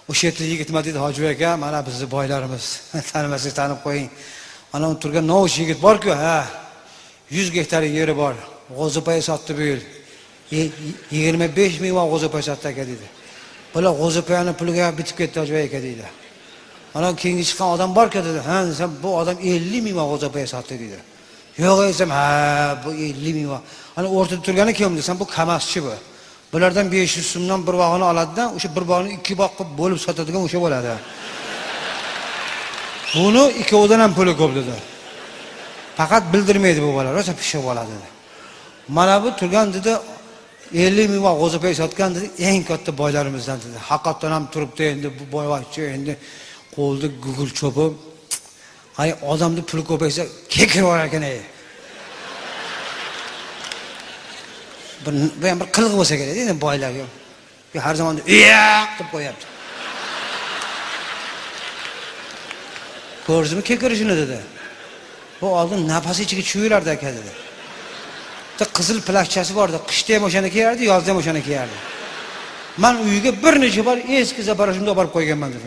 O'sha yerda yigitma dedi Hoji aka, mana bizni boylarimiz. Tanimasangiz tanib qo'ying. Mana u turgan novush yigit bor-ku, ha. 100 gektar yeri bor. G'o'zipay sotdi bu yil. 25 ming va g'o'zipay sotdi aka dedi. Bular g'o'zipayni puliga bitib ketdi Hoji aka dedi. Mana keyingi chiqqan odam bor-ku dedi. Ha, desam bu odam 50 ming va g'o'zipay sotdi dedi. Yo'q desam, ha, bu 50 ming va. Ana o'rtada turgani kim desam, bu kamaschi bu. Bulardan 500 so'mdan bir bog'ini oladi-da, o'sha bir bog'ini 2 bog' qilib bo'lib sotadigan o'sha bo'ladi. Buni ikkovidan ham puli ko'p dedi. Faqat bildirmaydi bu bolalar, o'sha pishiq bo'ladi dedi. Mana bu turgan dedi 50 ming va g'o'zipay sotgan dedi, eng katta boylarimizdan dedi. Haqiqatan ham turibdi endi bu boyvachcha endi qo'lda gugul cho'pib. Hay odamni puli ko'paysa kekir bor ekan ey. Bu ham bir qilg'i bo'lsa kerak endi boylarga. Har zaman "Yo'q" deb qo'yapti. Ko'rdingmi kekirishini dedi. Bu oldin nafas ichiga tushirardi aka dedi. Bitta qizil plakchasi bor edi, qishda ham o'shani kiyardi, yozda ham o'shani kiyardi. Men uyiga bir necha bor eski zaparashimni olib qo'yganman dedi.